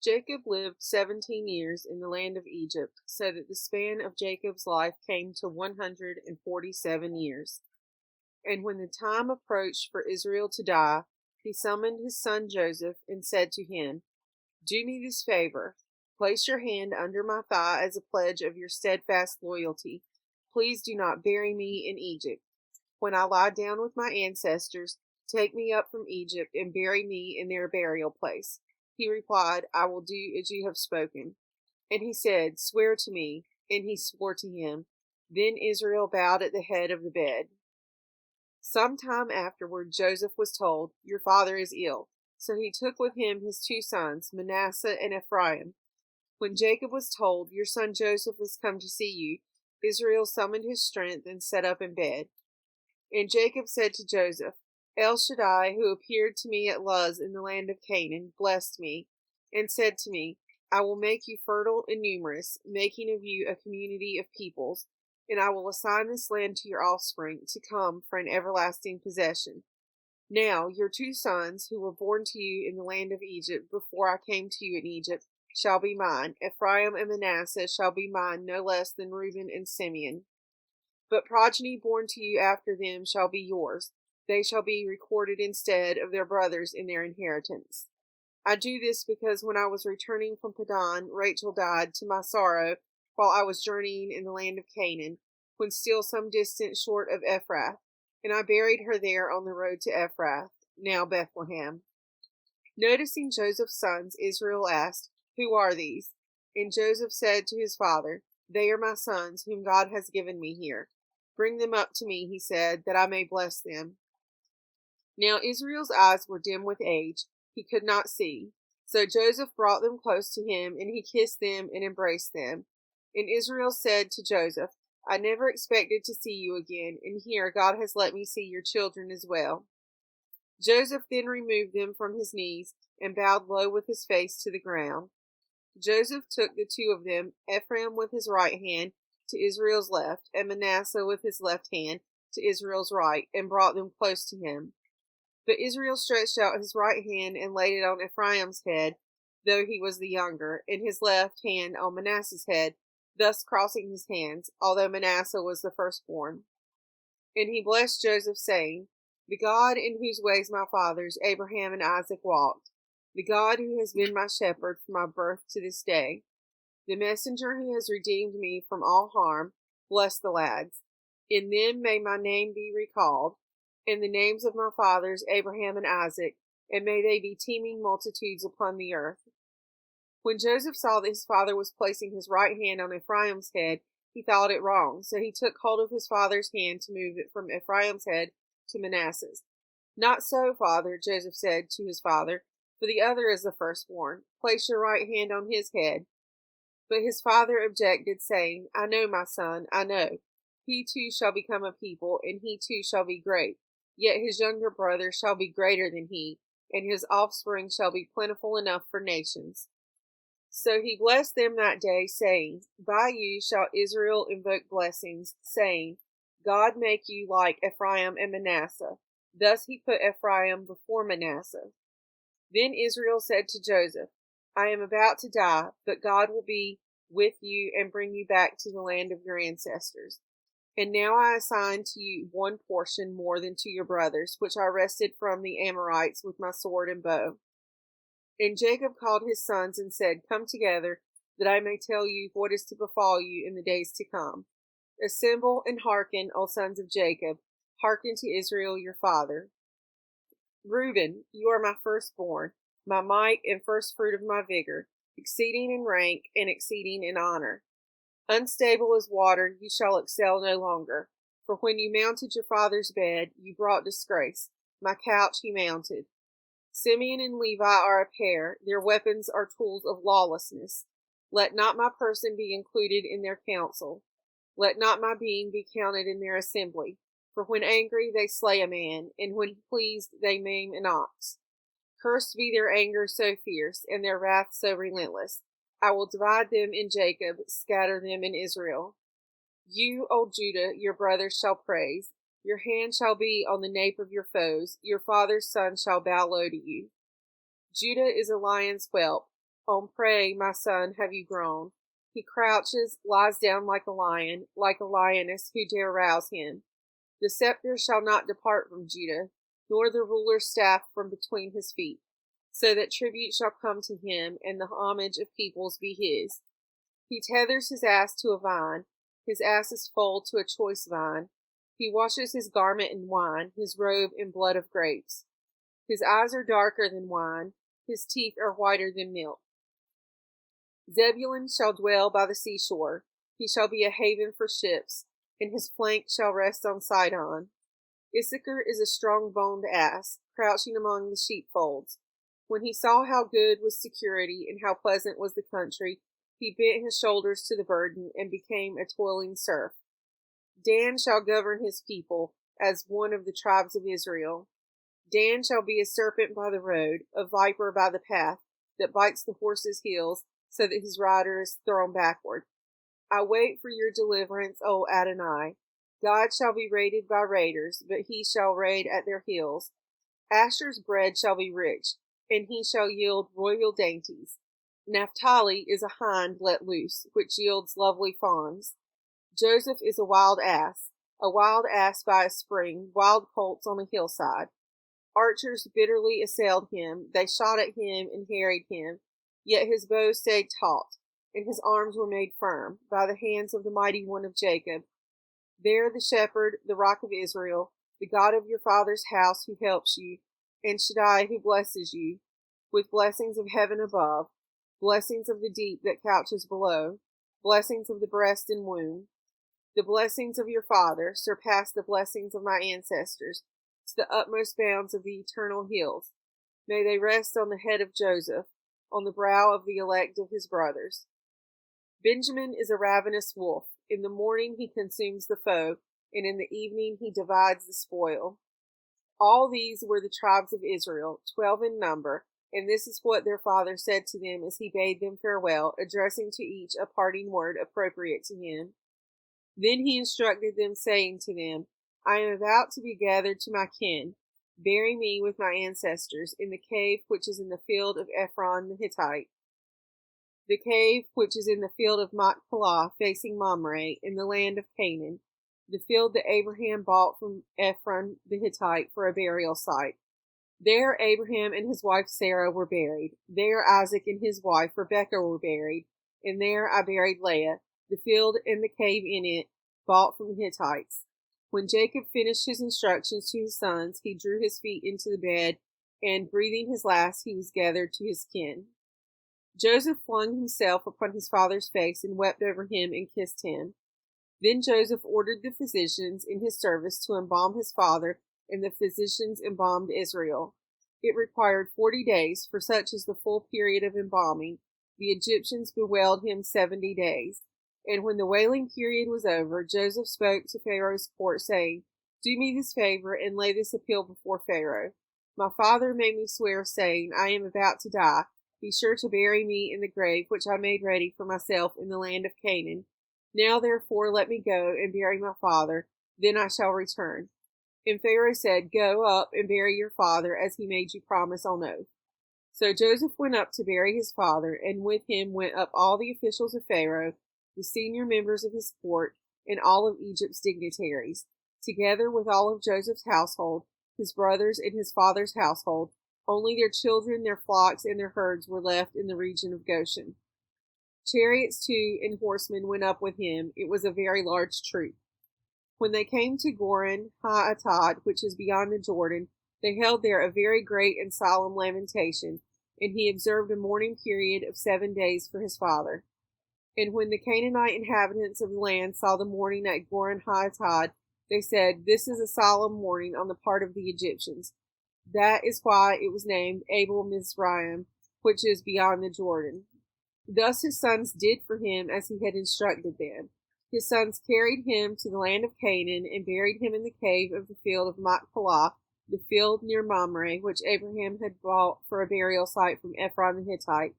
Jacob lived 17 years in the land of Egypt, so that the span of Jacob's life came to 147 years. And when the time approached for Israel to die, he summoned his son Joseph and said to him, "Do me this favor. Place your hand under my thigh as a pledge of your steadfast loyalty. Please do not bury me in Egypt. When I lie down with my ancestors, take me up from Egypt and bury me in their burial place." He replied, "I will do as you have spoken." And he said, "Swear to me." And he swore to him. Then Israel bowed at the head of the bed. Some time afterward, Joseph was told, "Your father is ill." So he took with him his two sons, Manasseh and Ephraim. When Jacob was told, "Your son Joseph has come to see you," Israel summoned his strength and sat up in bed. And Jacob said to Joseph, "El Shaddai, who appeared to me at Luz in the land of Canaan, blessed me, and said to me, 'I will make you fertile and numerous, making of you a community of peoples, and I will assign this land to your offspring to come for an everlasting possession.' Now your two sons, who were born to you in the land of Egypt before I came to you in Egypt, shall be mine. Ephraim and Manasseh shall be mine no less than Reuben and Simeon. But progeny born to you after them shall be yours. They shall be recorded instead of their brothers in their inheritance. I do this because when I was returning from Padan, Rachel died to my sorrow while I was journeying in the land of Canaan, when still some distance short of Ephrath, and I buried her there on the road to Ephrath, now Bethlehem." Noticing Joseph's sons, Israel asked, "Who are these?" And Joseph said to his father, "They are my sons, whom God has given me here. Bring them up to me," he said, "that I may bless them." Now Israel's eyes were dim with age. He could not see. So Joseph brought them close to him, and he kissed them and embraced them. And Israel said to Joseph, "I never expected to see you again, and here God has let me see your children as well." Joseph then removed them from his knees and bowed low with his face to the ground. Joseph took the two of them, Ephraim with his right hand to Israel's left, and Manasseh with his left hand to Israel's right, and brought them close to him. But Israel stretched out his right hand and laid it on Ephraim's head, though he was the younger, and his left hand on Manasseh's head, thus crossing his hands, although Manasseh was the firstborn. And he blessed Joseph, saying, "The God in whose ways my fathers Abraham and Isaac walked, the God who has been my shepherd from my birth to this day, the messenger who has redeemed me from all harm, bless the lads. In them may my name be recalled, and the names of my fathers Abraham and Isaac, and may they be teeming multitudes upon the earth." When Joseph saw that his father was placing his right hand on Ephraim's head, he thought it wrong, so he took hold of his father's hand to move it from Ephraim's head to Manasseh's. "Not so, father," Joseph said to his father, "for the other is the firstborn. Place your right hand on his head." But his father objected, saying, "I know, my son, I know. He too shall become a people, and he too shall be great. Yet his younger brother shall be greater than he, and his offspring shall be plentiful enough for nations." So he blessed them that day, saying, "By you shall Israel invoke blessings, saying, God make you like Ephraim and Manasseh." Thus he put Ephraim before Manasseh. Then Israel said to Joseph, "I am about to die, but God will be with you and bring you back to the land of your ancestors. And now I assign to you one portion more than to your brothers, which I wrested from the Amorites with my sword and bow." And Jacob called his sons and said, "Come together, that I may tell you what is to befall you in the days to come. Assemble and hearken, O sons of Jacob, hearken to Israel your father. Reuben, you are my firstborn, my might and first fruit of my vigor, exceeding in rank and exceeding in honor. Unstable as water, you shall excel no longer. For when you mounted your father's bed, you brought disgrace. My couch you mounted. Simeon and Levi are a pair. Their weapons are tools of lawlessness. Let not my person be included in their council. Let not my being be counted in their assembly. For when angry, they slay a man, and when pleased, they maim an ox. Cursed be their anger so fierce, and their wrath so relentless. I will divide them in Jacob, scatter them in Israel. You, O Judah, your brothers shall praise. Your hand shall be on the nape of your foes. Your father's son shall bow low to you. Judah is a lion's whelp. On prey, my son, have you grown. He crouches, lies down like a lioness who dare rouse him. The scepter shall not depart from Judah, nor the ruler's staff from between his feet, so that tribute shall come to him, and the homage of peoples be his. He tethers his ass to a vine, his ass's foal to a choice vine. He washes his garment in wine, his robe in blood of grapes. His eyes are darker than wine, his teeth are whiter than milk. Zebulun shall dwell by the seashore, he shall be a haven for ships, and his flank shall rest on Sidon. Issachar is a strong-boned ass, crouching among the sheepfolds. When he saw how good was security and how pleasant was the country, he bent his shoulders to the burden and became a toiling serf. Dan shall govern his people as one of the tribes of Israel. Dan shall be a serpent by the road, a viper by the path, that bites the horse's heels, so that his rider is thrown backward. I wait for your deliverance, O Adonai. God shall be raided by raiders, but he shall raid at their heels. Asher's bread shall be rich, and he shall yield royal dainties. Naphtali is a hind let loose, which yields lovely fawns. Joseph is a wild ass by a spring, wild colts on a hillside. Archers bitterly assailed him, they shot at him and harried him, yet his bow stayed taut, and his arms were made firm, by the hands of the mighty one of Jacob. There the shepherd, the rock of Israel, the God of your father's house who helps you, and Shaddai who blesses you, with blessings of heaven above, blessings of the deep that couches below, blessings of the breast and womb. The blessings of your father surpass the blessings of my ancestors, to the utmost bounds of the eternal hills. May they rest on the head of Joseph, on the brow of the elect of his brothers. Benjamin is a ravenous wolf. In the morning he consumes the foe, and in the evening he divides the spoil. All these were the tribes of Israel, 12 in number, and this is what their father said to them as he bade them farewell, addressing to each a parting word appropriate to him. Then he instructed them, saying to them, I am about to be gathered to my kin. Bury me with my ancestors in the cave which is in the field of Ephron the Hittite, the cave which is in the field of Machpelah facing Mamre in the land of Canaan, the field that Abraham bought from Ephron the Hittite for a burial site. There Abraham and his wife Sarah were buried. There Isaac and his wife Rebekah were buried. And there I buried Leah, the field and the cave in it, bought from the Hittites. When Jacob finished his instructions to his sons, he drew his feet into the bed, and breathing his last, he was gathered to his kin. Joseph flung himself upon his father's face and wept over him and kissed him. Then Joseph ordered the physicians in his service to embalm his father, and the physicians embalmed Israel. It required 40 days, for such is the full period of embalming. The Egyptians bewailed him 70 days. And when the wailing period was over, Joseph spoke to Pharaoh's court, saying, Do me this favor, and lay this appeal before Pharaoh. My father made me swear, saying, I am about to die. Be sure to bury me in the grave which I made ready for myself in the land of Canaan. Now therefore let me go and bury my father, then I shall return. And Pharaoh said, Go up and bury your father, as he made you promise on oath. So Joseph went up to bury his father, and with him went up all the officials of Pharaoh, the senior members of his court, and all of Egypt's dignitaries, together with all of Joseph's household, his brothers and his father's household. Only their children, their flocks, and their herds were left in the region of Goshen. Chariots too and horsemen went up with him. It was a very large troop. When they came to Goren ha-Atad, which is beyond the Jordan, they held there a very great and solemn lamentation, and he observed a mourning period of 7 days for his father. And when the Canaanite inhabitants of the land saw the mourning at Goren ha-Atad, they said, This is a solemn mourning on the part of the Egyptians. That is why it was named Abel Mizraim, which is beyond the Jordan. Thus his sons did for him as he had instructed them. His sons carried him to the land of Canaan and buried him in the cave of the field of Machpelah, the field near Mamre, which Abraham had bought for a burial site from Ephron the Hittite.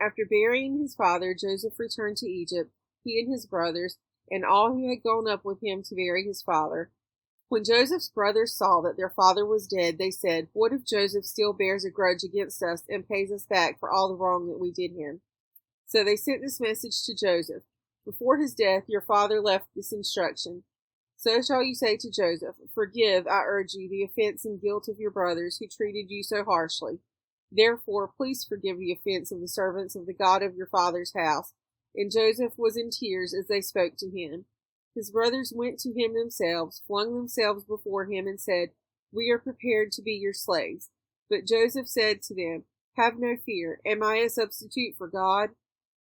After burying his father, Joseph returned to Egypt, he and his brothers, and all who had gone up with him to bury his father. When Joseph's brothers saw that their father was dead, they said, "What if Joseph still bears a grudge against us and pays us back for all the wrong that we did him?" So they sent this message to Joseph: "Before his death, your father left this instruction. So shall you say to Joseph, 'Forgive, I urge you, the offense and guilt of your brothers who treated you so harshly. Therefore, please forgive the offense of the servants of the God of your father's house.'" And Joseph was in tears as they spoke to him. His brothers went to him themselves, flung themselves before him, and said, "We are prepared to be your slaves." But Joseph said to them, "Have no fear. Am I a substitute for God?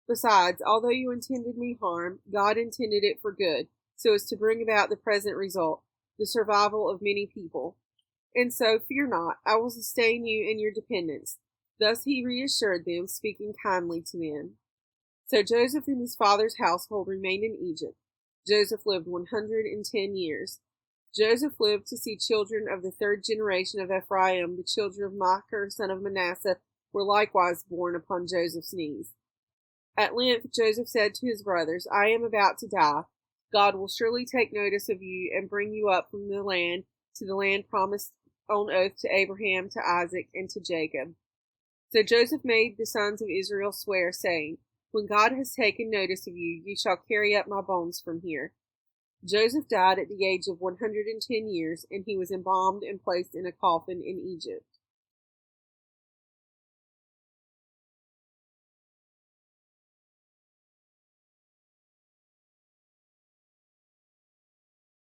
Besides, although you intended me harm, God intended it for good, so as to bring about the present result, the survival of many people. And so, fear not, I will sustain you in your dependence." Thus he reassured them, speaking kindly to them. So Joseph and his father's household remained in Egypt. Joseph lived 110 years. Joseph lived to see children of the third generation of Ephraim. The children of Machir, son of Manasseh, were likewise born upon Joseph's knees. At length Joseph said to his brothers, "I am about to die. God will surely take notice of you and bring you up from the land to the land promised on oath to Abraham, to Isaac, and to Jacob." So Joseph made the sons of Israel swear, saying, "When God has taken notice of you, you shall carry up my bones from here." Joseph died at the age of 110 years, and he was embalmed and placed in a coffin in Egypt.